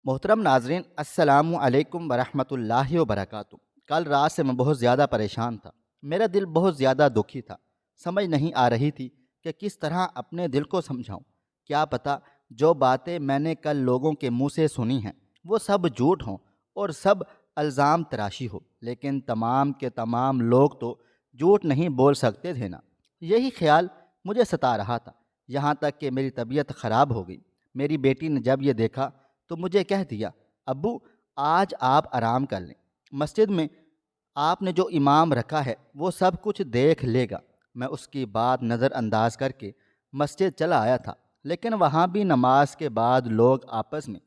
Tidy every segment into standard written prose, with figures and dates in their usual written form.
محترم ناظرین، السلام علیکم ورحمۃ اللہ وبرکاتہ۔ کل رات سے میں بہت زیادہ پریشان تھا۔ میرا دل بہت زیادہ دکھی تھا۔ سمجھ نہیں آ رہی تھی کہ کس طرح اپنے دل کو سمجھاؤں۔ کیا پتہ جو باتیں میں نے کل لوگوں کے منہ سے سنی ہیں وہ سب جھوٹ ہوں اور سب الزام تراشی ہو، لیکن تمام کے تمام لوگ تو جھوٹ نہیں بول سکتے تھے نا۔ یہی خیال مجھے ستا رہا تھا، یہاں تک کہ میری طبیعت خراب ہو گئی۔ میری بیٹی نے جب یہ دیکھا تو مجھے کہہ دیا، ابو آج آپ آرام کر لیں، مسجد میں آپ نے جو امام رکھا ہے وہ سب کچھ دیکھ لے گا۔ میں اس کی بات نظر انداز کر کے مسجد چلا آیا تھا، لیکن وہاں بھی نماز کے بعد لوگ آپس میں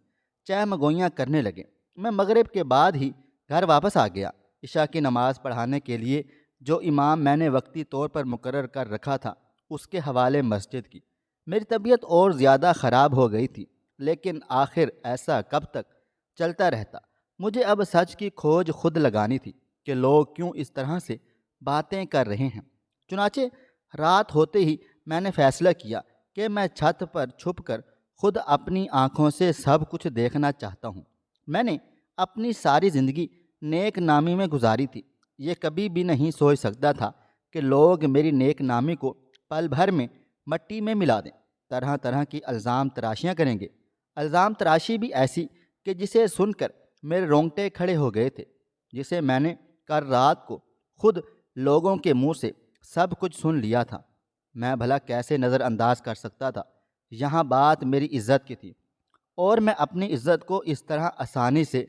چہمگوئیاں کرنے لگے۔ میں مغرب کے بعد ہی گھر واپس آ گیا۔ عشاء کی نماز پڑھانے کے لیے جو امام میں نے وقتی طور پر مقرر کر رکھا تھا اس کے حوالے مسجد کی۔ میری طبیعت اور زیادہ خراب ہو گئی تھی، لیکن آخر ایسا کب تک چلتا رہتا؟ مجھے اب سچ کی کھوج خود لگانی تھی کہ لوگ کیوں اس طرح سے باتیں کر رہے ہیں۔ چنانچہ رات ہوتے ہی میں نے فیصلہ کیا کہ میں چھت پر چھپ کر خود اپنی آنکھوں سے سب کچھ دیکھنا چاہتا ہوں۔ میں نے اپنی ساری زندگی نیک نامی میں گزاری تھی۔ یہ کبھی بھی نہیں سوچ سکتا تھا کہ لوگ میری نیک نامی کو پل بھر میں مٹی میں ملا دیں، طرح طرح کی الزام تراشیاں کریں گے۔ الزام تراشی بھی ایسی کہ جسے سن کر میرے رونگٹے کھڑے ہو گئے تھے، جسے میں نے کل رات کو خود لوگوں کے منہ سے سب کچھ سن لیا تھا۔ میں بھلا کیسے نظر انداز کر سکتا تھا؟ یہاں بات میری عزت کی تھی، اور میں اپنی عزت کو اس طرح آسانی سے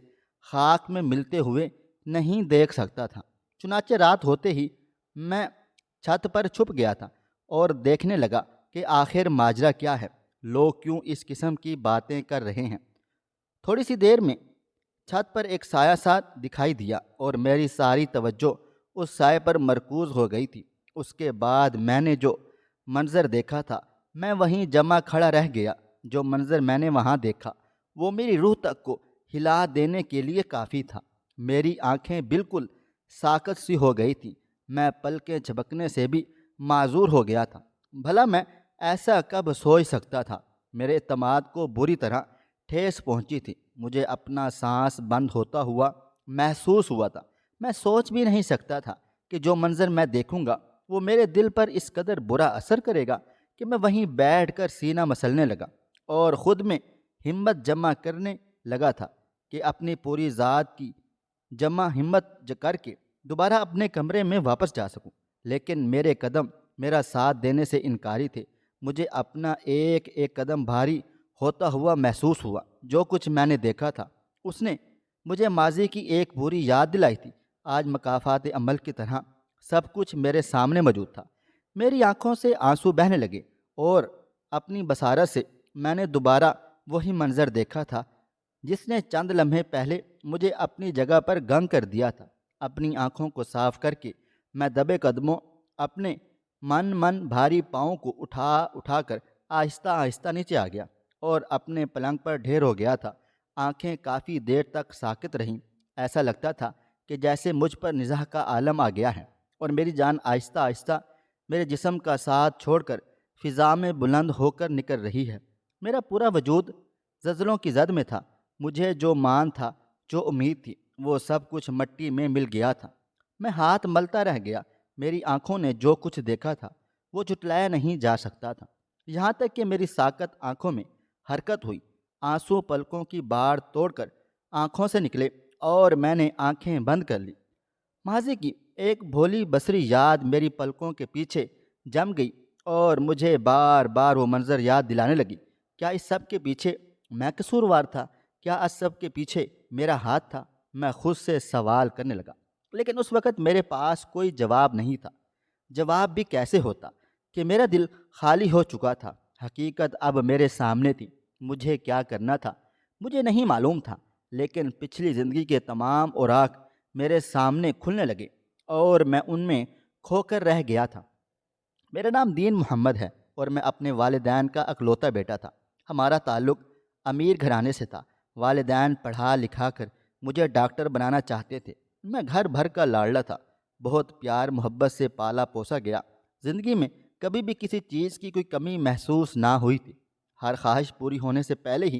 خاک میں ملتے ہوئے نہیں دیکھ سکتا تھا۔ چنانچہ رات ہوتے ہی میں چھت پر چھپ گیا تھا اور دیکھنے لگا کہ آخر ماجرا کیا ہے، لوگ کیوں اس قسم کی باتیں کر رہے ہیں۔ تھوڑی سی دیر میں چھت پر ایک سایہ سا دکھائی دیا اور میری ساری توجہ اس سائے پر مرکوز ہو گئی تھی۔ اس کے بعد میں نے جو منظر دیکھا تھا میں وہیں جمع کھڑا رہ گیا۔ جو منظر میں نے وہاں دیکھا وہ میری روح تک کو ہلا دینے کے لیے کافی تھا۔ میری آنکھیں بالکل ساکت سی ہو گئی تھیں، میں پلکیں جھپکنے سے بھی معذور ہو گیا تھا۔ بھلا میں ایسا کب سوچ سکتا تھا؟ میرے اعتماد کو بری طرح ٹھیس پہنچی تھی۔ مجھے اپنا سانس بند ہوتا ہوا محسوس ہوا تھا۔ میں سوچ بھی نہیں سکتا تھا کہ جو منظر میں دیکھوں گا وہ میرے دل پر اس قدر برا اثر کرے گا کہ میں وہیں بیٹھ کر سینہ مسلنے لگا اور خود میں ہمت جمع کرنے لگا تھا کہ اپنی پوری ذات کی جمع ہمت کر کے دوبارہ اپنے کمرے میں واپس جا سکوں، لیکن میرے قدم میرا ساتھ دینے سے انکاری تھے۔ مجھے اپنا ایک ایک قدم بھاری ہوتا ہوا محسوس ہوا۔ جو کچھ میں نے دیکھا تھا اس نے مجھے ماضی کی ایک بری یاد دلائی تھی۔ آج مکافات عمل کی طرح سب کچھ میرے سامنے موجود تھا۔ میری آنکھوں سے آنسو بہنے لگے اور اپنی بصارت سے میں نے دوبارہ وہی منظر دیکھا تھا جس نے چند لمحے پہلے مجھے اپنی جگہ پر گنگ کر دیا تھا۔ اپنی آنکھوں کو صاف کر کے میں دبے قدموں اپنے من بھاری پاؤں کو اٹھا کر آہستہ آہستہ نیچے آ گیا اور اپنے پلنگ پر ڈھیر ہو گیا تھا۔ آنکھیں کافی دیر تک ساکت رہیں۔ ایسا لگتا تھا کہ جیسے مجھ پر نزاع کا عالم آ گیا ہے اور میری جان آہستہ آہستہ میرے جسم کا ساتھ چھوڑ کر فضا میں بلند ہو کر نکل رہی ہے۔ میرا پورا وجود زلزلوں کی زد میں تھا۔ مجھے جو مان تھا، جو امید تھی، وہ سب کچھ مٹی میں مل گیا تھا۔ میں ہاتھ ملتا رہ گیا۔ میری آنکھوں نے جو کچھ دیکھا تھا وہ جھٹلایا نہیں جا سکتا تھا، یہاں تک کہ میری ساکت آنکھوں میں حرکت ہوئی۔ آنسو پلکوں کی باڑ توڑ کر آنکھوں سے نکلے اور میں نے آنکھیں بند کر لی۔ ماضی کی ایک بھولی بصری یاد میری پلکوں کے پیچھے جم گئی اور مجھے بار بار وہ منظر یاد دلانے لگی۔ کیا اس سب کے پیچھے میں قصوروار تھا؟ کیا اس سب کے پیچھے میرا ہاتھ تھا؟ میں خود سے سوال کرنے لگا، لیکن اس وقت میرے پاس کوئی جواب نہیں تھا۔ جواب بھی کیسے ہوتا کہ میرا دل خالی ہو چکا تھا۔ حقیقت اب میرے سامنے تھی۔ مجھے کیا کرنا تھا مجھے نہیں معلوم تھا، لیکن پچھلی زندگی کے تمام اوراق میرے سامنے کھلنے لگے اور میں ان میں کھو کر رہ گیا تھا۔ میرا نام دین محمد ہے اور میں اپنے والدین کا اکلوتا بیٹا تھا۔ ہمارا تعلق امیر گھرانے سے تھا۔ والدین پڑھا لکھا کر مجھے ڈاکٹر بنانا چاہتے تھے۔ میں گھر بھر کا لاڈلا تھا، بہت پیار محبت سے پالا پوسا گیا۔ زندگی میں کبھی بھی کسی چیز کی کوئی کمی محسوس نہ ہوئی تھی۔ ہر خواہش پوری ہونے سے پہلے ہی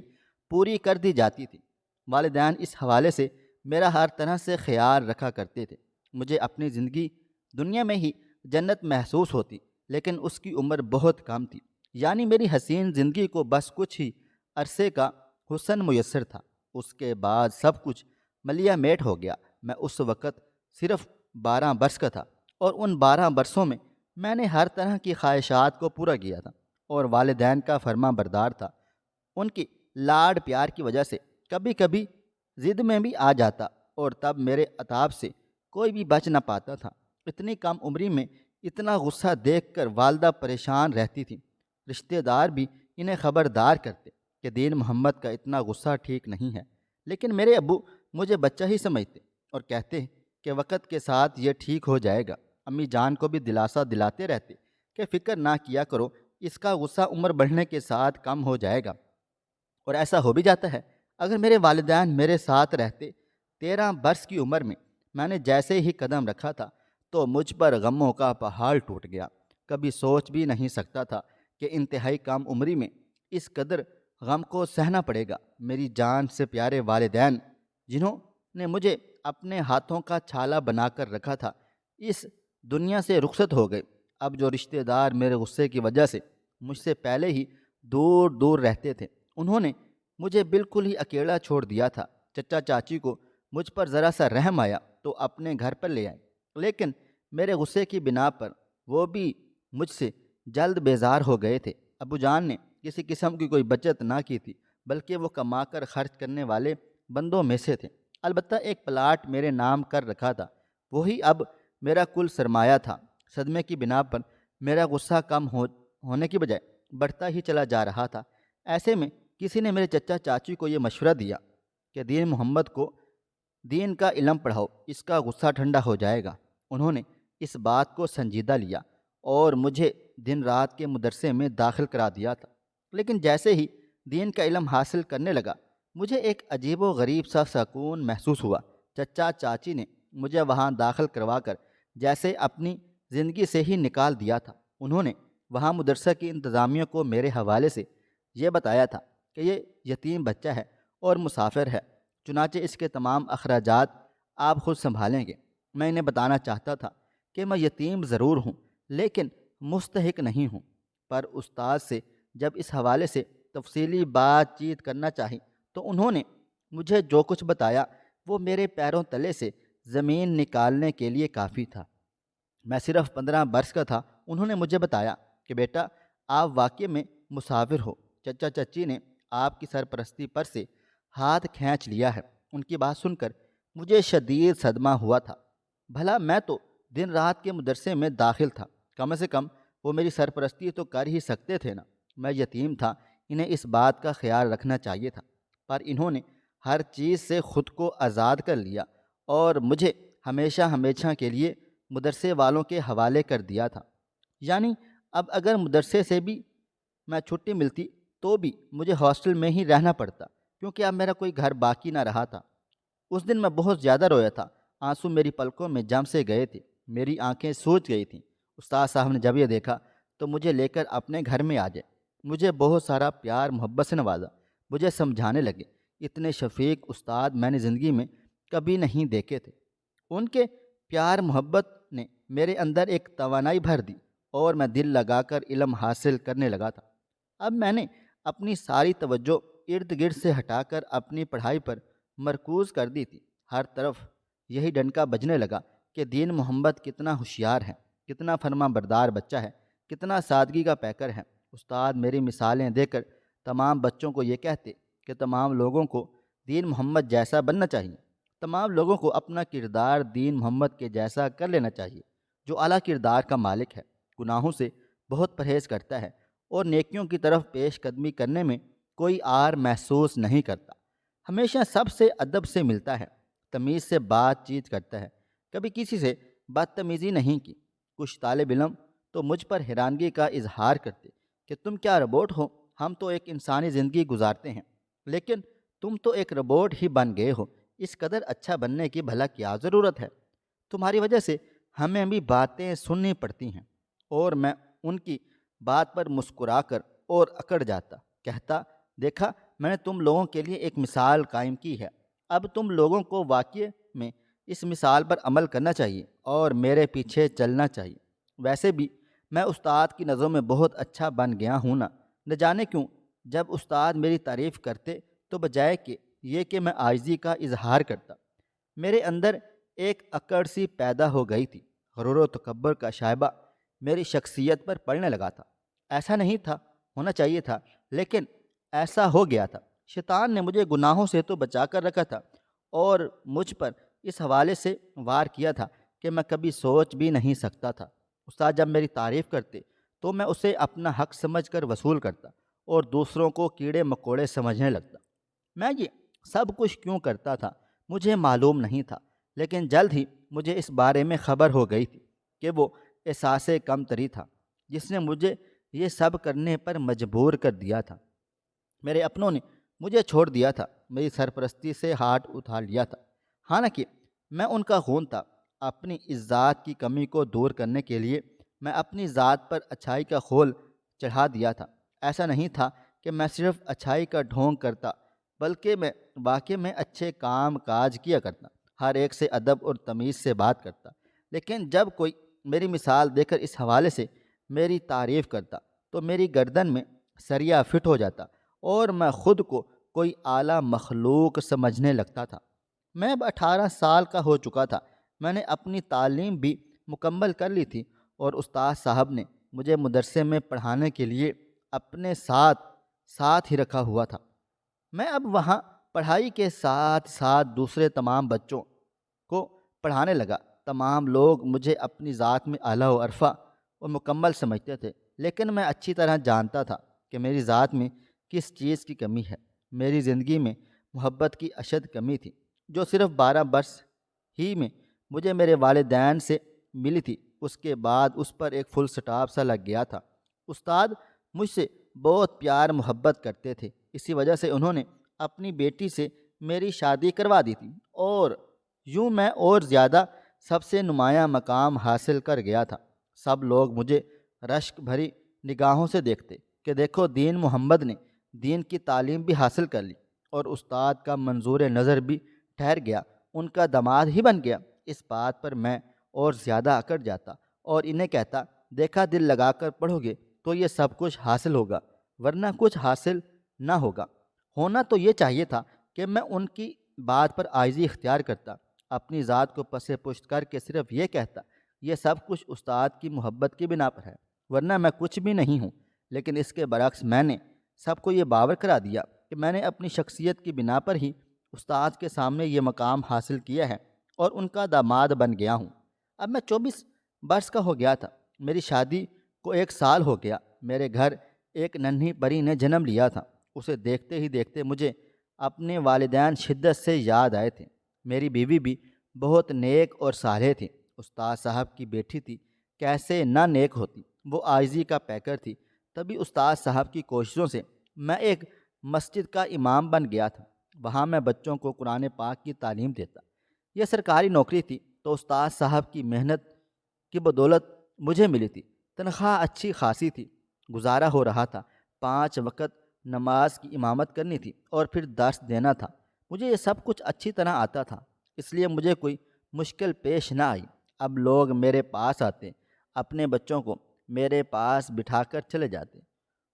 پوری کر دی جاتی تھی۔ والدین اس حوالے سے میرا ہر طرح سے خیال رکھا کرتے تھے۔ مجھے اپنی زندگی دنیا میں ہی جنت محسوس ہوتی، لیکن اس کی عمر بہت کم تھی، یعنی میری حسین زندگی کو بس کچھ ہی عرصے کا حسن میسر تھا۔ اس کے بعد سب کچھ ملیا میٹ ہو گیا۔ میں اس وقت صرف 12 برس کا تھا، اور ان 12 برسوں میں نے ہر طرح کی خواہشات کو پورا کیا تھا اور والدین کا فرما بردار تھا۔ ان کی لاڈ پیار کی وجہ سے کبھی کبھی ضد میں بھی آ جاتا، اور تب میرے عتاب سے کوئی بھی بچ نہ پاتا تھا۔ اتنی کم عمری میں اتنا غصہ دیکھ کر والدہ پریشان رہتی تھی۔ رشتہ دار بھی انہیں خبردار کرتے کہ دین محمد کا اتنا غصہ ٹھیک نہیں ہے، لیکن میرے ابو مجھے بچہ ہی سمجھتے اور کہتے کہ وقت کے ساتھ یہ ٹھیک ہو جائے گا۔ امی جان کو بھی دلاسا دلاتے رہتے کہ فکر نہ کیا کرو، اس کا غصہ عمر بڑھنے کے ساتھ کم ہو جائے گا، اور ایسا ہو بھی جاتا ہے۔ اگر میرے والدین میرے ساتھ رہتے، 13 برس کی عمر میں نے جیسے ہی قدم رکھا تھا تو مجھ پر غموں کا پہاڑ ٹوٹ گیا۔ کبھی سوچ بھی نہیں سکتا تھا کہ انتہائی کم عمری میں اس قدر غم کو سہنا پڑے گا۔ میری جان سے پیارے والدین، جنہوں نے مجھے اپنے ہاتھوں کا چھالا بنا کر رکھا تھا، اس دنیا سے رخصت ہو گئے۔ اب جو رشتہ دار میرے غصے کی وجہ سے مجھ سے پہلے ہی دور دور رہتے تھے، انہوں نے مجھے بالکل ہی اکیلا چھوڑ دیا تھا۔ چچا چاچی کو مجھ پر ذرا سا رحم آیا تو اپنے گھر پر لے آئے، لیکن میرے غصے کی بنا پر وہ بھی مجھ سے جلد بیزار ہو گئے تھے۔ ابو جان نے کسی قسم کی کوئی بچت نہ کی تھی، بلکہ وہ کما کر خرچ کرنے والے بندوں میں سے تھے۔ البتہ ایک پلاٹ میرے نام کر رکھا تھا، وہی اب میرا کل سرمایہ تھا۔ صدمے کی بنا پر میرا غصہ کم ہونے کی بجائے بڑھتا ہی چلا جا رہا تھا۔ ایسے میں کسی نے میرے چچا چاچی کو یہ مشورہ دیا کہ دین محمد کو دین کا علم پڑھاؤ، اس کا غصہ ٹھنڈا ہو جائے گا۔ انہوں نے اس بات کو سنجیدہ لیا اور مجھے دن رات کے مدرسے میں داخل کرا دیا تھا۔ لیکن جیسے ہی دین کا علم حاصل کرنے لگا، مجھے ایک عجیب و غریب سا سکون محسوس ہوا۔ چچا چاچی نے مجھے وہاں داخل کروا کر جیسے اپنی زندگی سے ہی نکال دیا تھا۔ انہوں نے وہاں مدرسہ کی انتظامیہ کو میرے حوالے سے یہ بتایا تھا کہ یہ یتیم بچہ ہے اور مسافر ہے، چنانچہ اس کے تمام اخراجات آپ خود سنبھالیں گے۔ میں انہیں بتانا چاہتا تھا کہ میں یتیم ضرور ہوں، لیکن مستحق نہیں ہوں، پر استاد سے جب اس حوالے سے تفصیلی بات چیت کرنا چاہی تو انہوں نے مجھے جو کچھ بتایا وہ میرے پیروں تلے سے زمین نکالنے کے لیے کافی تھا۔ میں صرف 15 برس کا تھا۔ انہوں نے مجھے بتایا کہ بیٹا، آپ واقعی میں مسافر ہو۔ چچا چچی نے آپ کی سرپرستی پر سے ہاتھ کھینچ لیا ہے۔ ان کی بات سن کر مجھے شدید صدمہ ہوا تھا۔ بھلا میں تو دن رات کے مدرسے میں داخل تھا، کم سے کم وہ میری سرپرستی تو کر ہی سکتے تھے نا۔ میں یتیم تھا، انہیں اس بات کا خیال رکھنا چاہیے تھا، پر انہوں نے ہر چیز سے خود کو آزاد کر لیا اور مجھے ہمیشہ ہمیشہ کے لیے مدرسے والوں کے حوالے کر دیا تھا۔ یعنی اب اگر مدرسے سے بھی میں چھٹی ملتی تو بھی مجھے ہاسٹل میں ہی رہنا پڑتا، کیونکہ اب میرا کوئی گھر باقی نہ رہا تھا۔ اس دن میں بہت زیادہ رویا تھا، آنسو میری پلکوں میں جم سے گئے تھے، میری آنکھیں سوج گئی تھیں۔ استاد صاحب نے جب یہ دیکھا تو مجھے لے کر اپنے گھر میں آ جائے، مجھے بہت سارا پیار محبت سے نوازا، مجھے سمجھانے لگے۔ اتنے شفیق استاد میں نے زندگی میں کبھی نہیں دیکھے تھے۔ ان کے پیار محبت نے میرے اندر ایک توانائی بھر دی اور میں دل لگا کر علم حاصل کرنے لگا تھا۔ اب میں نے اپنی ساری توجہ ارد گرد سے ہٹا کر اپنی پڑھائی پر مرکوز کر دی تھی۔ ہر طرف یہی ڈنکا بجنے لگا کہ دین محمد کتنا ہوشیار ہے، کتنا فرما بردار بچہ ہے، کتنا سادگی کا پیکر ہے۔ استاد میری مثالیں دے کر تمام بچوں کو یہ کہتے کہ تمام لوگوں کو دین محمد جیسا بننا چاہیے، تمام لوگوں کو اپنا کردار دین محمد کے جیسا کر لینا چاہیے۔ جو اعلیٰ کردار کا مالک ہے، گناہوں سے بہت پرہیز کرتا ہے اور نیکیوں کی طرف پیش قدمی کرنے میں کوئی آر محسوس نہیں کرتا، ہمیشہ سب سے ادب سے ملتا ہے، تمیز سے بات چیت کرتا ہے، کبھی کسی سے بدتمیزی نہیں کی۔ کچھ طالب علم تو مجھ پر حیرانگی کا اظہار کرتے کہ تم کیا روبوٹ ہو، ہم تو ایک انسانی زندگی گزارتے ہیں، لیکن تم تو ایک روبوٹ ہی بن گئے ہو۔ اس قدر اچھا بننے کی بھلا کیا ضرورت ہے؟ تمہاری وجہ سے ہمیں بھی باتیں سننی پڑتی ہیں۔ اور میں ان کی بات پر مسکرا کر اور اکڑ جاتا، کہتا، دیکھا میں نے تم لوگوں کے لیے ایک مثال قائم کی ہے، اب تم لوگوں کو واقعے میں اس مثال پر عمل کرنا چاہیے اور میرے پیچھے چلنا چاہیے۔ ویسے بھی میں استاد کی نظروں میں بہت اچھا بن گیا ہوں نا، نہ جانے کیوں جب استاد میری تعریف کرتے تو بجائے کہ یہ کہ میں عاجزی کا اظہار کرتا، میرے اندر ایک اکڑ سی پیدا ہو گئی تھی۔ غرور و تکبر کا شائبہ میری شخصیت پر پڑنے لگا تھا۔ ایسا نہیں تھا، ہونا چاہیے تھا، لیکن ایسا ہو گیا تھا۔ شیطان نے مجھے گناہوں سے تو بچا کر رکھا تھا اور مجھ پر اس حوالے سے وار کیا تھا کہ میں کبھی سوچ بھی نہیں سکتا تھا۔ استاد جب میری تعریف کرتے تو میں اسے اپنا حق سمجھ کر وصول کرتا اور دوسروں کو کیڑے مکوڑے سمجھنے لگتا۔ میں یہ سب کچھ کیوں کرتا تھا مجھے معلوم نہیں تھا، لیکن جلد ہی مجھے اس بارے میں خبر ہو گئی تھی کہ وہ احساس کمتری تھا جس نے مجھے یہ سب کرنے پر مجبور کر دیا تھا۔ میرے اپنوں نے مجھے چھوڑ دیا تھا، میری سرپرستی سے ہاتھ اٹھا لیا تھا، حالانکہ میں ان کا خون تھا۔ اپنی اس ذات کی کمی کو دور کرنے کے لیے میں اپنی ذات پر اچھائی کا خول چڑھا دیا تھا۔ ایسا نہیں تھا کہ میں صرف اچھائی کا ڈھونگ کرتا، بلکہ میں واقعی میں اچھے کام کاج کیا کرتا، ہر ایک سے ادب اور تمیز سے بات کرتا۔ لیکن جب کوئی میری مثال دے کر اس حوالے سے میری تعریف کرتا تو میری گردن میں سریا فٹ ہو جاتا اور میں خود کو کوئی اعلیٰ مخلوق سمجھنے لگتا تھا۔ میں اب 18 سال کا ہو چکا تھا، میں نے اپنی تعلیم بھی مکمل کر لی تھی اور استاد صاحب نے مجھے مدرسے میں پڑھانے کے لیے اپنے ساتھ ہی رکھا ہوا تھا۔ میں اب وہاں پڑھائی کے ساتھ ساتھ دوسرے تمام بچوں کو پڑھانے لگا۔ تمام لوگ مجھے اپنی ذات میں اعلیٰ و عرفہ اور مکمل سمجھتے تھے، لیکن میں اچھی طرح جانتا تھا کہ میری ذات میں کس چیز کی کمی ہے۔ میری زندگی میں محبت کی اشد کمی تھی، جو صرف 12 برس ہی میں مجھے میرے والدین سے ملی تھی۔ اس کے بعد اس پر ایک فل سٹاپ سا لگ گیا تھا۔ استاد مجھ سے بہت پیار محبت کرتے تھے، اسی وجہ سے انہوں نے اپنی بیٹی سے میری شادی کروا دی تھی اور یوں میں اور زیادہ سب سے نمایاں مقام حاصل کر گیا تھا۔ سب لوگ مجھے رشک بھری نگاہوں سے دیکھتے کہ دیکھو دین محمد نے دین کی تعلیم بھی حاصل کر لی اور استاد کا منظور نظر بھی ٹھہر گیا، ان کا داماد ہی بن گیا۔ اس بات پر میں اور زیادہ اکڑ جاتا اور انہیں کہتا، دیکھا دل لگا کر پڑھو گے تو یہ سب کچھ حاصل ہوگا، ورنہ کچھ حاصل نہ ہوگا۔ ہونا تو یہ چاہیے تھا کہ میں ان کی بات پر عاجزی اختیار کرتا، اپنی ذات کو پس پشت کر کے صرف یہ کہتا یہ سب کچھ استاد کی محبت کی بنا پر ہے، ورنہ میں کچھ بھی نہیں ہوں۔ لیکن اس کے برعکس میں نے سب کو یہ باور کرا دیا کہ میں نے اپنی شخصیت کی بنا پر ہی استاد کے سامنے یہ مقام حاصل کیا ہے اور ان کا داماد بن گیا ہوں۔ اب میں 24 برس کا ہو گیا تھا، میری شادی کو 1 سال ہو گیا۔ میرے گھر ایک ننھی پری نے جنم لیا تھا، اسے دیکھتے ہی دیکھتے مجھے اپنے والدین شدت سے یاد آئے تھے۔ میری بیوی بھی بہت نیک اور صالح تھی، استاد صاحب کی بیٹی تھی، کیسے نہ نیک ہوتی، وہ عاجزی کا پیکر تھی۔ تبھی استاد صاحب کی کوششوں سے میں ایک مسجد کا امام بن گیا تھا، وہاں میں بچوں کو قرآن پاک کی تعلیم دیتا۔ یہ سرکاری نوکری تھی تو استاد صاحب کی محنت کی بدولت مجھے ملی تھی، تنخواہ اچھی خاصی تھی، گزارا ہو رہا تھا، 5 وقت نماز کی امامت کرنی تھی اور پھر درس دینا تھا۔ مجھے یہ سب کچھ اچھی طرح آتا تھا، اس لیے مجھے کوئی مشکل پیش نہ آئی۔ اب لوگ میرے پاس آتے، اپنے بچوں کو میرے پاس بٹھا کر چلے جاتے،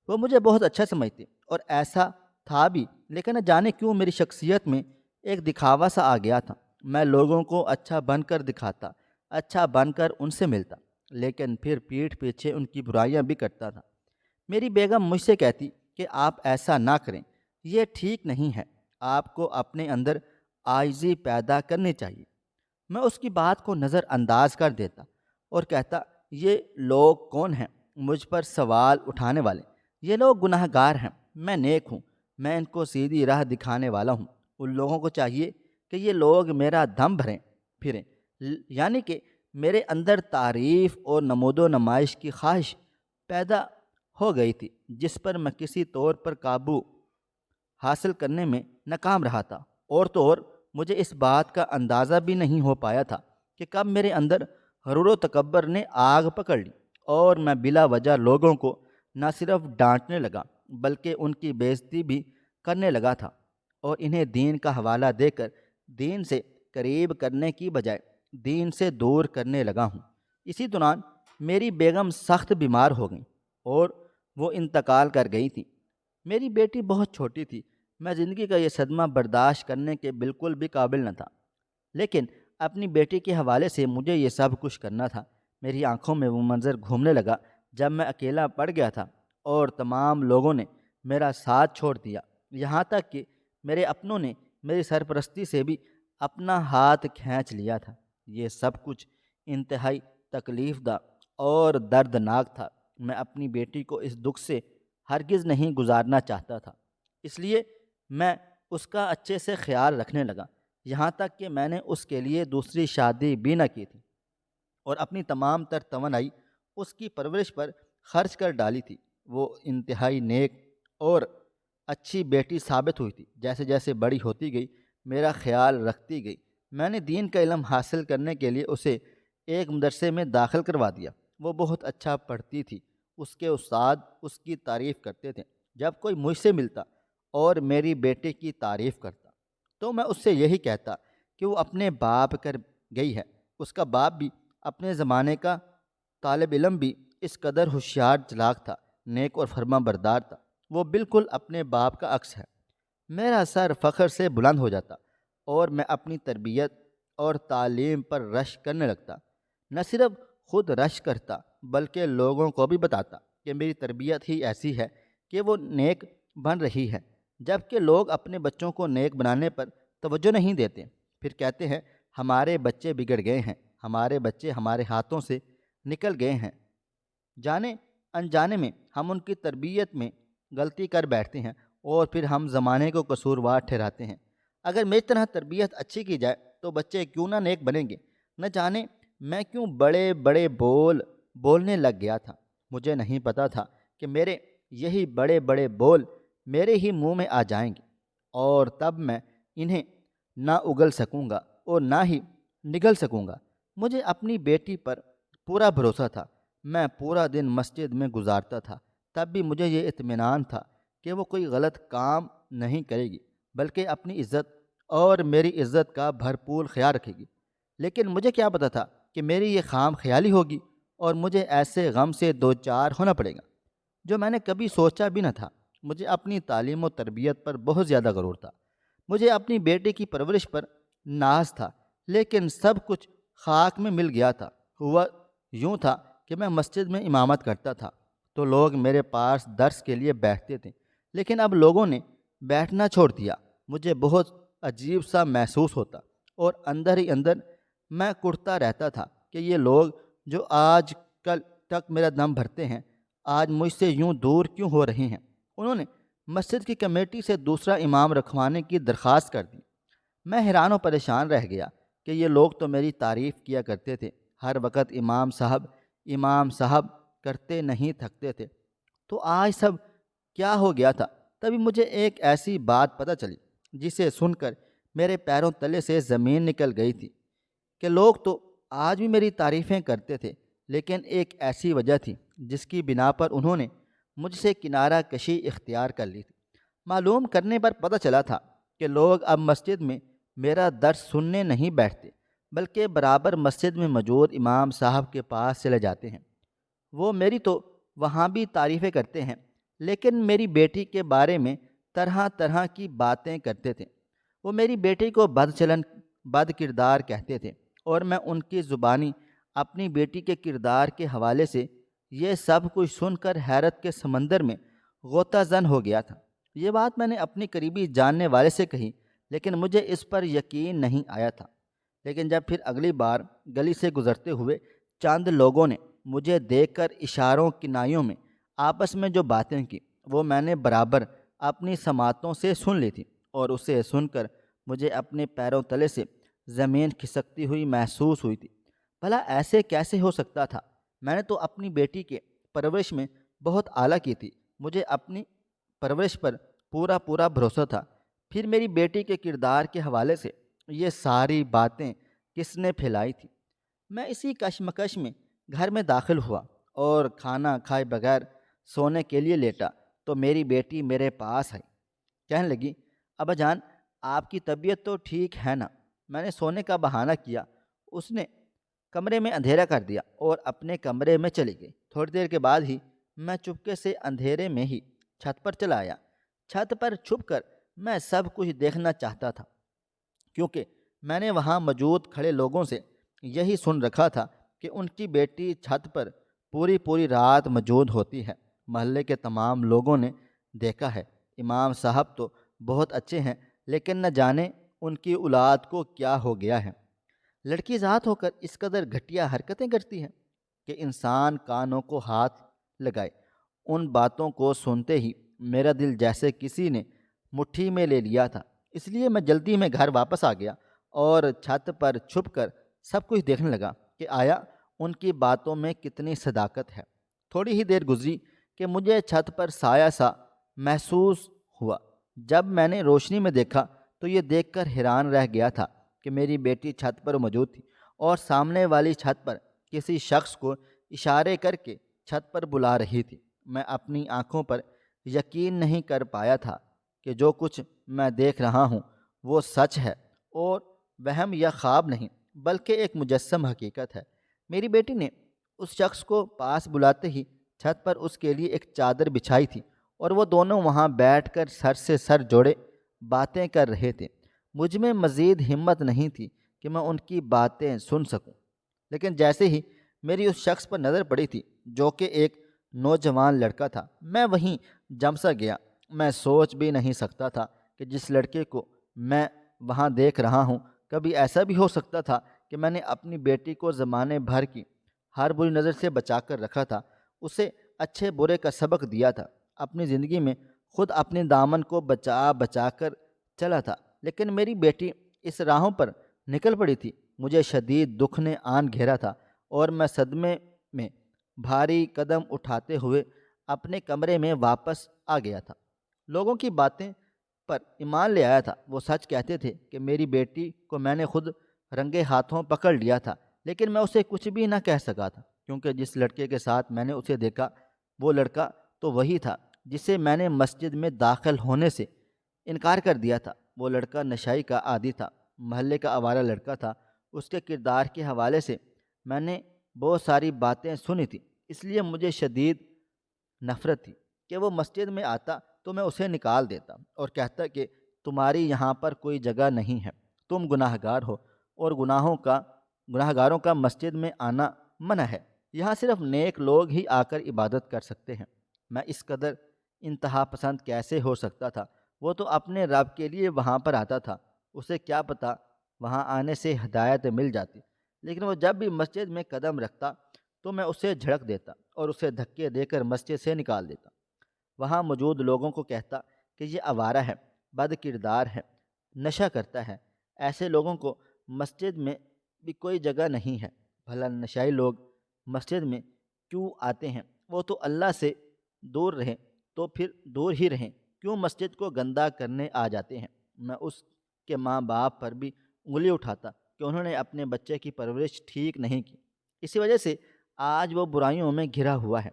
وہ مجھے بہت اچھا سمجھتے اور ایسا تھا بھی، لیکن نہ جانے کیوں میری شخصیت میں ایک دکھاوا سا آ گیا تھا۔ میں لوگوں کو اچھا بن کر دکھاتا، اچھا بن کر ان سے ملتا، لیکن پھر پیٹھ پیچھے ان کی برائیاں بھی کرتا تھا۔ میری بیگم مجھ سے کہتی کہ آپ ایسا نہ کریں، یہ ٹھیک نہیں ہے، آپ کو اپنے اندر عاجزی پیدا کرنی چاہیے۔ میں اس کی بات کو نظر انداز کر دیتا اور کہتا، یہ لوگ کون ہیں مجھ پر سوال اٹھانے والے؟ یہ لوگ گناہ گار ہیں، میں نیک ہوں، میں ان کو سیدھی راہ دکھانے والا ہوں۔ ان لوگوں کو چاہیے کہ یہ لوگ میرا دم بھریں پھریں، یعنی کہ میرے اندر تعریف اور نمود و نمائش کی خواہش پیدا ہو گئی تھی، جس پر میں کسی طور پر قابو حاصل کرنے میں ناکام رہا تھا۔ اور تو اور مجھے اس بات کا اندازہ بھی نہیں ہو پایا تھا کہ کب میرے اندر غرور و تکبر نے آگ پکڑ لی اور میں بلا وجہ لوگوں کو نہ صرف ڈانٹنے لگا بلکہ ان کی بے عزتی بھی کرنے لگا تھا اور انہیں دین کا حوالہ دے کر دین سے قریب کرنے کی بجائے دین سے دور کرنے لگا ہوں۔ اسی دوران میری بیگم سخت بیمار ہو گئیں اور وہ انتقال کر گئی تھی۔ میری بیٹی بہت چھوٹی تھی، میں زندگی کا یہ صدمہ برداشت کرنے کے بالکل بھی قابل نہ تھا، لیکن اپنی بیٹی کے حوالے سے مجھے یہ سب کچھ کرنا تھا۔ میری آنکھوں میں وہ منظر گھومنے لگا جب میں اکیلا پڑ گیا تھا اور تمام لوگوں نے میرا ساتھ چھوڑ دیا، یہاں تک کہ میرے اپنوں نے میری سرپرستی سے بھی اپنا ہاتھ کھینچ لیا تھا۔ یہ سب کچھ انتہائی تکلیف دہ اور دردناک تھا۔ میں اپنی بیٹی کو اس دکھ سے ہرگز نہیں گزارنا چاہتا تھا، اس لیے میں اس کا اچھے سے خیال رکھنے لگا، یہاں تک کہ میں نے اس کے لیے دوسری شادی بھی نہ کی تھی اور اپنی تمام تر توانائی اس کی پرورش پر خرچ کر ڈالی تھی۔ وہ انتہائی نیک اور اچھی بیٹی ثابت ہوئی تھی۔ جیسے جیسے بڑی ہوتی گئی میرا خیال رکھتی گئی۔ میں نے دین کا علم حاصل کرنے کے لیے اسے ایک مدرسے میں داخل کروا دیا۔ وہ بہت اچھا پڑھتی تھی، اس کے استاد اس کی تعریف کرتے تھے۔ جب کوئی مجھ سے ملتا اور میری بیٹے کی تعریف کرتا تو میں اس سے یہی کہتا کہ وہ اپنے باپ کر گئی ہے۔ اس کا باپ بھی اپنے زمانے کا طالب علم بھی اس قدر ہوشیار چلاک تھا، نیک اور فرما بردار تھا۔ وہ بالکل اپنے باپ کا عکس ہے۔ میرا سر فخر سے بلند ہو جاتا اور میں اپنی تربیت اور تعلیم پر رشک کرنے لگتا۔ نہ صرف خود رشک کرتا بلکہ لوگوں کو بھی بتاتا کہ میری تربیت ہی ایسی ہے کہ وہ نیک بن رہی ہے، جبکہ لوگ اپنے بچوں کو نیک بنانے پر توجہ نہیں دیتے، پھر کہتے ہیں ہمارے بچے بگڑ گئے ہیں، ہمارے بچے ہمارے ہاتھوں سے نکل گئے ہیں۔ جانے انجانے میں ہم ان کی تربیت میں غلطی کر بیٹھتے ہیں اور پھر ہم زمانے کو قصوروار ٹھہراتے ہیں۔ اگر میری طرح تربیت اچھی کی جائے تو بچے کیوں نہ نیک بنیں گے؟ نہ جانے میں کیوں بڑے بڑے بولنے لگ گیا تھا۔ مجھے نہیں پتا تھا کہ میرے یہی بڑے بڑے بول میرے ہی منہ میں آ جائیں گے اور تب میں انہیں نہ اگل سکوں گا اور نہ ہی نگل سکوں گا۔ مجھے اپنی بیٹی پر پورا بھروسہ تھا۔ میں پورا دن مسجد میں گزارتا تھا، تب بھی مجھے یہ اطمینان تھا کہ وہ کوئی غلط کام نہیں کرے گی بلکہ اپنی عزت اور میری عزت کا بھرپور خیال رکھے گی۔ لیکن مجھے کیا پتا تھا کہ میری یہ خام خیالی ہوگی اور مجھے ایسے غم سے دوچار ہونا پڑے گا جو میں نے کبھی سوچا بھی نہ تھا۔ مجھے اپنی تعلیم و تربیت پر بہت زیادہ غرور تھا۔ مجھے اپنی بیٹی کی پرورش پر ناز تھا، لیکن سب کچھ خاک میں مل گیا تھا۔ ہوا یوں تھا کہ میں مسجد میں امامت کرتا تھا تو لوگ میرے پاس درس کے لیے بیٹھتے تھے، لیکن اب لوگوں نے بیٹھنا چھوڑ دیا۔ مجھے بہت عجیب سا محسوس ہوتا اور اندر ہی اندر میں کڑتا رہتا تھا کہ یہ لوگ جو آج کل تک میرا دم بھرتے ہیں آج مجھ سے یوں دور کیوں ہو رہے ہیں۔ انہوں نے مسجد کی کمیٹی سے دوسرا امام رکھوانے کی درخواست کر دی۔ میں حیران و پریشان رہ گیا کہ یہ لوگ تو میری تعریف کیا کرتے تھے، ہر وقت امام صاحب کرتے نہیں تھکتے تھے، تو آج سب کیا ہو گیا تھا؟ تبھی مجھے ایک ایسی بات پتہ چلی جسے سن کر میرے پیروں تلے سے زمین نکل گئی تھی کہ لوگ تو آج بھی میری تعریفیں کرتے تھے، لیکن ایک ایسی وجہ تھی جس کی بنا پر انہوں نے مجھ سے کنارہ کشی اختیار کر لی تھی۔ معلوم کرنے پر پتہ چلا تھا کہ لوگ اب مسجد میں میرا درس سننے نہیں بیٹھتے بلکہ برابر مسجد میں موجود امام صاحب کے پاس چلے جاتے ہیں۔ وہ میری تو وہاں بھی تعریفیں کرتے ہیں، لیکن میری بیٹی کے بارے میں طرح طرح کی باتیں کرتے تھے۔ وہ میری بیٹی کو بد چلن بد کردار کہتے تھے اور میں ان کی زبانی اپنی بیٹی کے کردار کے حوالے سے یہ سب کچھ سن کر حیرت کے سمندر میں غوطہ زن ہو گیا تھا۔ یہ بات میں نے اپنی قریبی جاننے والے سے کہی، لیکن مجھے اس پر یقین نہیں آیا تھا۔ لیکن جب پھر اگلی بار گلی سے گزرتے ہوئے چند لوگوں نے مجھے دیکھ کر اشاروں کنائیوں میں آپس میں جو باتیں کی وہ میں نے برابر اپنی سماعتوں سے سن لی تھی، اور اسے سن کر مجھے اپنے پیروں تلے سے زمین کھسکتی ہوئی محسوس ہوئی تھی۔ بھلا ایسے کیسے ہو سکتا تھا؟ میں نے تو اپنی بیٹی کے پرورش میں بہت اعلیٰ کی تھی، مجھے اپنی پرورش پر پورا بھروسہ تھا، پھر میری بیٹی کے کردار کے حوالے سے یہ ساری باتیں کس نے پھیلائی تھی؟ میں اسی کشمکش میں گھر میں داخل ہوا اور کھانا کھائے بغیر سونے کے لیے لیٹا تو میری بیٹی میرے پاس آئی۔ کہنے لگی، ابا جان آپ کی طبیعت تو ٹھیک ہے نا؟ میں نے سونے کا بہانہ کیا۔ اس نے کمرے میں اندھیرا کر دیا اور اپنے کمرے میں چلی گئی۔ تھوڑی دیر کے بعد ہی میں چپکے سے اندھیرے میں ہی چھت پر چلا آیا۔ چھت پر چھپ کر میں سب کچھ دیکھنا چاہتا تھا، کیونکہ میں نے وہاں موجود کھڑے لوگوں سے یہی سن رکھا تھا کہ ان کی بیٹی چھت پر پوری رات موجود ہوتی ہے۔ محلے کے تمام لوگوں نے دیکھا ہے۔ امام صاحب تو بہت اچھے ہیں، لیکن نہ جانے ان کی اولاد کو کیا ہو گیا ہے۔ لڑکی ذات ہو کر اس قدر گھٹیا حرکتیں کرتی ہیں کہ انسان کانوں کو ہاتھ لگائے۔ ان باتوں کو سنتے ہی میرا دل جیسے کسی نے مٹھی میں لے لیا تھا۔ اس لیے میں جلدی میں گھر واپس آ گیا اور چھت پر چھپ کر سب کچھ دیکھنے لگا کہ آیا ان کی باتوں میں کتنی صداقت ہے۔ تھوڑی ہی دیر گزری کہ مجھے چھت پر سایہ سا محسوس ہوا۔ جب میں نے روشنی میں دیکھا تو یہ دیکھ کر حیران رہ گیا تھا کہ میری بیٹی چھت پر موجود تھی اور سامنے والی چھت پر کسی شخص کو اشارے کر کے چھت پر بلا رہی تھی۔ میں اپنی آنکھوں پر یقین نہیں کر پایا تھا کہ جو کچھ میں دیکھ رہا ہوں وہ سچ ہے اور وہم یا خواب نہیں، بلکہ ایک مجسم حقیقت ہے۔ میری بیٹی نے اس شخص کو پاس بلاتے ہی چھت پر اس کے لیے ایک چادر بچھائی تھی اور وہ دونوں وہاں بیٹھ کر سر سے سر جوڑے باتیں کر رہے تھے۔ مجھ میں مزید ہمت نہیں تھی کہ میں ان کی باتیں سن سکوں، لیکن جیسے ہی میری اس شخص پر نظر پڑی تھی جو کہ ایک نوجوان لڑکا تھا، میں وہیں جم سا گیا۔ میں سوچ بھی نہیں سکتا تھا کہ جس لڑکے کو میں وہاں دیکھ رہا ہوں، کبھی ایسا بھی ہو سکتا تھا کہ میں نے اپنی بیٹی کو زمانے بھر کی ہر بری نظر سے بچا کر رکھا تھا، اسے اچھے برے کا سبق دیا تھا، اپنی زندگی میں خود اپنے دامن کو بچا کر چلا تھا، لیکن میری بیٹی اس راہوں پر نکل پڑی تھی۔ مجھے شدید دکھ نے آن گھیرا تھا اور میں صدمے میں بھاری قدم اٹھاتے ہوئے اپنے کمرے میں واپس آ گیا تھا۔ لوگوں کی باتیں پر ایمان لے آیا تھا۔ وہ سچ کہتے تھے کہ میری بیٹی کو میں نے خود رنگے ہاتھوں پکڑ لیا تھا، لیکن میں اسے کچھ بھی نہ کہہ سکا تھا، کیونکہ جس لڑکے کے ساتھ میں نے اسے دیکھا وہ لڑکا تو وہی تھا جسے میں نے مسجد میں داخل ہونے سے انکار کر دیا تھا۔ وہ لڑکا نشائی کا عادی تھا، محلے کا آوارہ لڑکا تھا۔ اس کے کردار کے حوالے سے میں نے بہت ساری باتیں سنی تھی، اس لیے مجھے شدید نفرت تھی کہ وہ مسجد میں آتا تو میں اسے نکال دیتا اور کہتا کہ تمہاری یہاں پر کوئی جگہ نہیں ہے، تم گناہ گار ہو اور گناہ گاروں کا مسجد میں آنا منع ہے، یہاں صرف نیک لوگ ہی آ کر عبادت کر سکتے ہیں۔ میں اس قدر انتہا پسند کیسے ہو سکتا تھا؟ وہ تو اپنے رب کے لیے وہاں پر آتا تھا، اسے کیا پتہ وہاں آنے سے ہدایت مل جاتی، لیکن وہ جب بھی مسجد میں قدم رکھتا تو میں اسے جھڑک دیتا اور اسے دھکے دے کر مسجد سے نکال دیتا۔ وہاں موجود لوگوں کو کہتا کہ یہ آوارہ ہے، بد کردار ہے، نشہ کرتا ہے، ایسے لوگوں کو مسجد میں بھی کوئی جگہ نہیں ہے۔ بھلا نشائی لوگ مسجد میں کیوں آتے ہیں؟ وہ تو اللہ سے دور رہیں تو پھر دور ہی رہیں، کیوں مسجد کو گندہ کرنے آ جاتے ہیں؟ میں اس کے ماں باپ پر بھی انگلی اٹھاتا کہ انہوں نے اپنے بچے کی پرورش ٹھیک نہیں کی، اسی وجہ سے آج وہ برائیوں میں گھرا ہوا ہے۔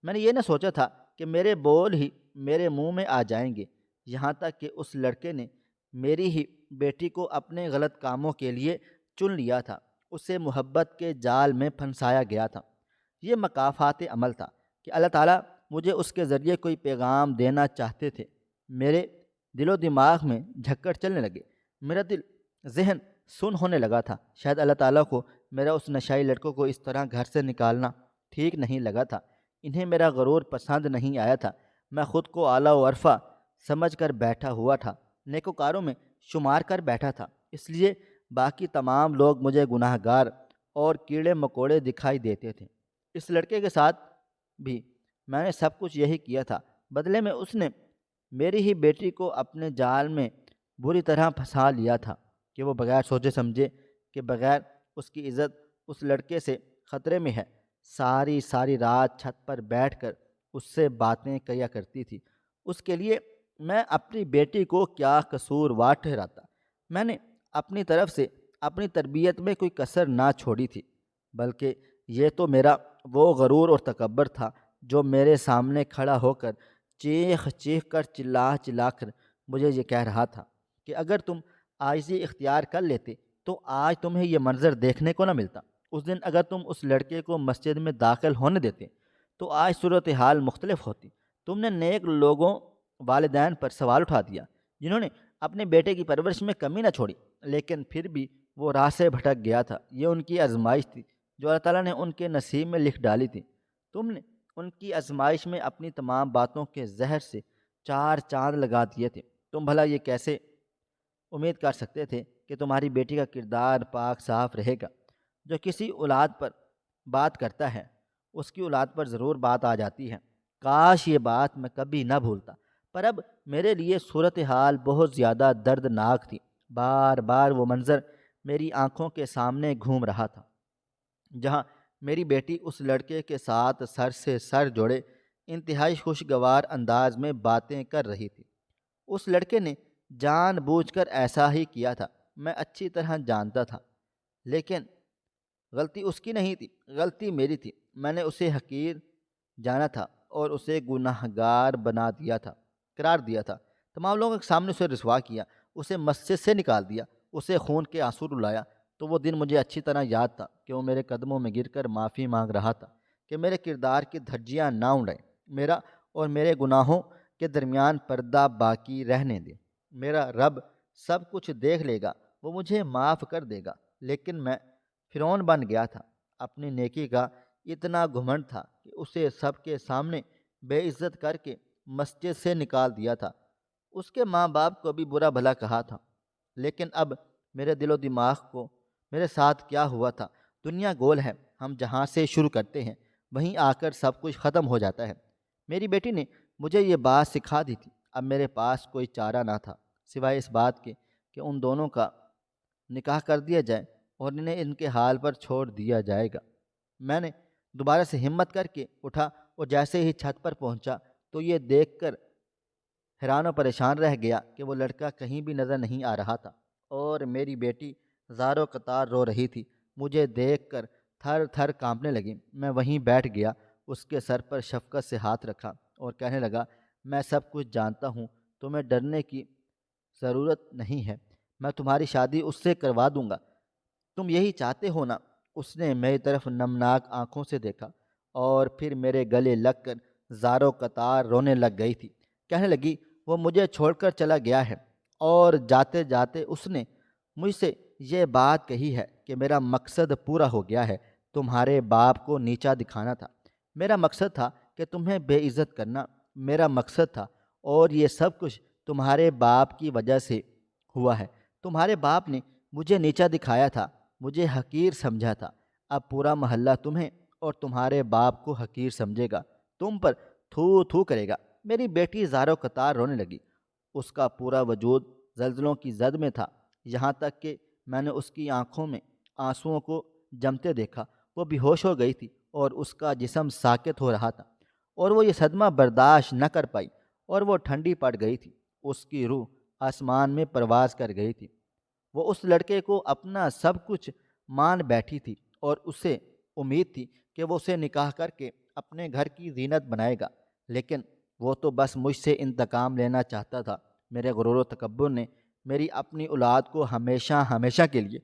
میں نے یہ نہ سوچا تھا کہ میرے بول ہی میرے منہ میں آ جائیں گے، یہاں تک کہ اس لڑکے نے میری ہی بیٹی کو اپنے غلط کاموں کے لیے چن لیا تھا، اسے محبت کے جال میں پھنسایا گیا تھا۔ یہ مکافات عمل تھا کہ اللہ تعالیٰ مجھے اس کے ذریعے کوئی پیغام دینا چاہتے تھے۔ میرے دل و دماغ میں جھکڑ چلنے لگے، میرا دل ذہن سن ہونے لگا تھا۔ شاید اللہ تعالیٰ کو میرا اس نشائی لڑکوں کو اس طرح گھر سے نکالنا ٹھیک نہیں لگا تھا، انہیں میرا غرور پسند نہیں آیا تھا۔ میں خود کو اعلیٰ و عرفہ سمجھ کر بیٹھا ہوا تھا، نیکوکاروں میں شمار کر بیٹھا تھا، اس لیے باقی تمام لوگ مجھے گناہ گار اور کیڑے مکوڑے دکھائی دیتے تھے۔ اس لڑکے کے ساتھ بھی میں نے سب کچھ یہی کیا تھا، بدلے میں اس نے میری ہی بیٹی کو اپنے جال میں بری طرح پھنسا لیا تھا کہ وہ بغیر سوچے سمجھے کہ بغیر اس کی عزت اس لڑکے سے خطرے میں ہے، ساری رات چھت پر بیٹھ کر اس سے باتیں کیا کرتی تھی۔ اس کے لیے میں اپنی بیٹی کو کیا قصوروار ٹھہراتا؟ میں نے اپنی طرف سے اپنی تربیت میں کوئی کسر نہ چھوڑی تھی، بلکہ یہ تو میرا وہ غرور اور تکبر تھا جو میرے سامنے کھڑا ہو کر چیخ کر چلا کر مجھے یہ کہہ رہا تھا کہ اگر تم عاجزی اختیار کر لیتے تو آج تمہیں یہ منظر دیکھنے کو نہ ملتا۔ اس دن اگر تم اس لڑکے کو مسجد میں داخل ہونے دیتے تو آج صورتحال مختلف ہوتی۔ تم نے نیک لوگوں، والدین پر سوال اٹھا دیا جنہوں نے اپنے بیٹے کی پرورش میں کمی نہ چھوڑی، لیکن پھر بھی وہ راہ سے بھٹک گیا تھا۔ یہ ان کی آزمائش تھی جو اللہ تعالیٰ نے ان کے نصیب میں لکھ ڈالی تھی۔ تم نے ان کی آزمائش میں اپنی تمام باتوں کے زہر سے 4 چاند لگا دیے تھے۔ تم بھلا یہ کیسے امید کر سکتے تھے کہ تمہاری بیٹی کا کردار پاک صاف رہے گا؟ جو کسی اولاد پر بات کرتا ہے اس کی اولاد پر ضرور بات آ جاتی ہے۔ کاش یہ بات میں کبھی نہ بھولتا، پر اب میرے لیے صورتحال بہت زیادہ دردناک تھی۔ بار بار وہ منظر میری آنکھوں کے سامنے گھوم رہا تھا جہاں میری بیٹی اس لڑکے کے ساتھ سر سے سر جوڑے انتہائی خوشگوار انداز میں باتیں کر رہی تھی۔ اس لڑکے نے جان بوجھ کر ایسا ہی کیا تھا، میں اچھی طرح جانتا تھا، لیکن غلطی اس کی نہیں تھی، غلطی میری تھی۔ میں نے اسے حقیر جانا تھا اور اسے گناہ گار بنا دیا تھا، قرار دیا تھا۔ تمام لوگوں کے سامنے اسے رسوا کیا، اسے مسجد سے نکال دیا، اسے خون کے آنسو رلایا۔ تو وہ دن مجھے اچھی طرح یاد تھا کہ وہ میرے قدموں میں گر کر معافی مانگ رہا تھا کہ میرے کردار کی دھجیاں نہ اڑیں، میرا اور میرے گناہوں کے درمیان پردہ باقی رہنے دے۔ میرا رب سب کچھ دیکھ لے گا، وہ مجھے معاف کر دے گا۔ لیکن میں فرعون بن گیا تھا۔ اپنی نیکی کا اتنا گھمنڈ تھا کہ اسے سب کے سامنے بے عزت کر کے مسجد سے نکال دیا تھا۔ اس کے ماں باپ کو بھی برا بھلا کہا تھا، لیکن اب میرے دل و دماغ کو میرے ساتھ کیا ہوا تھا؟ دنیا گول ہے، ہم جہاں سے شروع کرتے ہیں وہیں آ کر سب کچھ ختم ہو جاتا ہے۔ میری بیٹی نے مجھے یہ بات سکھا دی تھی۔ اب میرے پاس کوئی چارہ نہ تھا سوائے اس بات کے کہ ان دونوں کا نکاح کر دیا جائے اور انہیں ان کے حال پر چھوڑ دیا جائے گا۔ میں نے دوبارہ سے ہمت کر کے اٹھا اور جیسے ہی چھت پر پہنچا تو یہ دیکھ کر حیران و پریشان رہ گیا کہ وہ لڑکا کہیں بھی نظر نہیں آ رہا تھا اور میری بیٹی زار و قطار رو رہی تھی۔ مجھے دیکھ کر تھر تھر کانپنے لگی۔ میں وہیں بیٹھ گیا، اس کے سر پر شفقت سے ہاتھ رکھا اور کہنے لگا، میں سب کچھ جانتا ہوں، تمہیں ڈرنے کی ضرورت نہیں ہے، میں تمہاری شادی اس سے کروا دوں گا، تم یہی چاہتے ہو نا؟ اس نے میری طرف نمناک آنکھوں سے دیکھا اور پھر میرے گلے لگ کر زار و قطار رونے لگ گئی تھی۔ کہنے لگی، وہ مجھے چھوڑ کر چلا گیا ہے اور جاتے جاتے اس نے مجھ سے یہ بات کہی ہے کہ میرا مقصد پورا ہو گیا ہے، تمہارے باپ کو نیچا دکھانا تھا، میرا مقصد تھا کہ تمہیں بے عزت کرنا، میرا مقصد تھا، اور یہ سب کچھ تمہارے باپ کی وجہ سے ہوا ہے۔ تمہارے باپ نے مجھے نیچا دکھایا تھا، مجھے حقیر سمجھا تھا، اب پورا محلہ تمہیں اور تمہارے باپ کو حقیر سمجھے گا، تم پر تھو تھو کرے گا۔ میری بیٹی زار و قطار رونے لگی، اس کا پورا وجود زلزلوں کی زد میں تھا، یہاں تک کہ میں نے اس کی آنکھوں میں آنسوؤں کو جمتے دیکھا۔ وہ بے ہوش ہو گئی تھی اور اس کا جسم ساکت ہو رہا تھا اور وہ یہ صدمہ برداشت نہ کر پائی اور وہ ٹھنڈی پڑ گئی تھی۔ اس کی روح آسمان میں پرواز کر گئی تھی۔ وہ اس لڑکے کو اپنا سب کچھ مان بیٹھی تھی اور اسے امید تھی کہ وہ اسے نکاح کر کے اپنے گھر کی زینت بنائے گا، لیکن وہ تو بس مجھ سے انتقام لینا چاہتا تھا۔ میرے غرور و تکبر نے میری اپنی اولاد کو ہمیشہ ہمیشہ کے لیے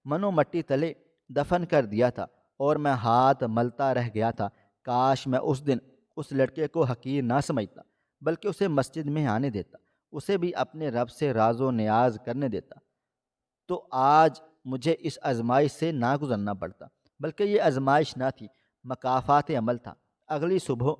من و مٹی تلے دفن کر دیا تھا اور میں ہاتھ ملتا رہ گیا تھا۔ کاش میں اس دن اس لڑکے کو حقیر نہ سمجھتا بلکہ اسے مسجد میں آنے دیتا، اسے بھی اپنے رب سے راز و نیاز کرنے دیتا، تو آج مجھے اس آزمائش سے نہ گزرنا پڑتا، بلکہ یہ آزمائش نہ تھی، مکافات عمل تھا۔ اگلی صبح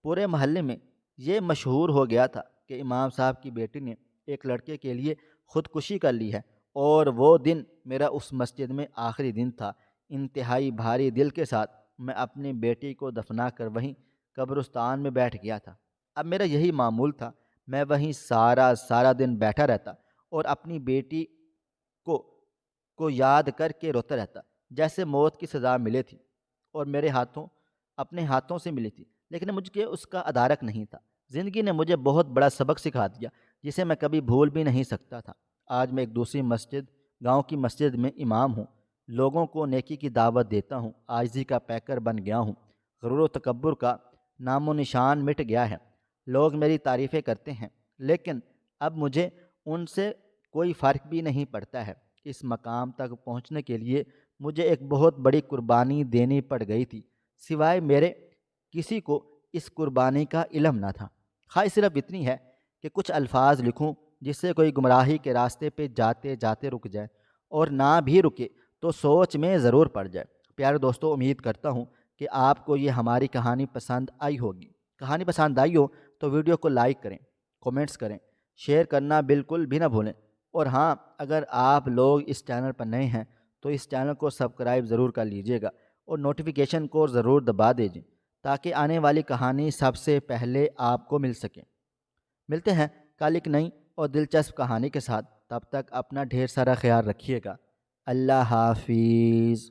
پورے محلے میں یہ مشہور ہو گیا تھا کہ امام صاحب کی بیٹی نے ایک لڑکے کے لیے خودکشی کر لی ہے، اور وہ دن میرا اس مسجد میں آخری دن تھا۔ انتہائی بھاری دل کے ساتھ میں اپنی بیٹی کو دفنا کر وہیں قبرستان میں بیٹھ گیا تھا۔ اب میرا یہی معمول تھا، میں وہیں سارا دن بیٹھا رہتا اور اپنی بیٹی کو یاد کر کے روتا رہتا، جیسے موت کی سزا ملے تھی اور میرے اپنے ہاتھوں سے ملی تھی، لیکن مجھے اس کا ادارک نہیں تھا۔ زندگی نے مجھے بہت بڑا سبق سکھا دیا جسے میں کبھی بھول بھی نہیں سکتا تھا۔ آج میں ایک دوسری مسجد، گاؤں کی مسجد میں امام ہوں، لوگوں کو نیکی کی دعوت دیتا ہوں، عاجزی کا پیکر بن گیا ہوں، غرور و تکبر کا نام و نشان مٹ گیا ہے۔ لوگ میری تعریفیں کرتے ہیں، لیکن اب مجھے ان سے کوئی فرق بھی نہیں پڑتا ہے۔ اس مقام تک پہنچنے کے لیے مجھے ایک بہت بڑی قربانی دینی پڑ گئی تھی، سوائے میرے کسی کو اس قربانی کا علم نہ تھا۔ خواہش صرف اتنی ہے کہ کچھ الفاظ لکھوں جس سے کوئی گمراہی کے راستے پہ جاتے جاتے رک جائے، اور نہ بھی رکے تو سوچ میں ضرور پڑ جائے۔ پیارے دوستو، امید کرتا ہوں کہ آپ کو یہ ہماری کہانی پسند آئی ہوگی۔ کہانی پسند آئی ہو تو ویڈیو کو لائک کریں، کومنٹس کریں، شیئر کرنا بالکل بھی نہ بھولیں، اور ہاں، اگر آپ لوگ اس چینل پر نئے ہیں تو اس چینل کو سبسکرائب ضرور کر لیجئے گا اور نوٹیفیکیشن کو ضرور دبا دیجئے تاکہ آنے والی کہانی سب سے پہلے آپ کو مل سکے۔ ملتے ہیں کل ایک نئی اور دلچسپ کہانی کے ساتھ، تب تک اپنا ڈھیر سارا خیال رکھیے گا۔ اللہ حافظ۔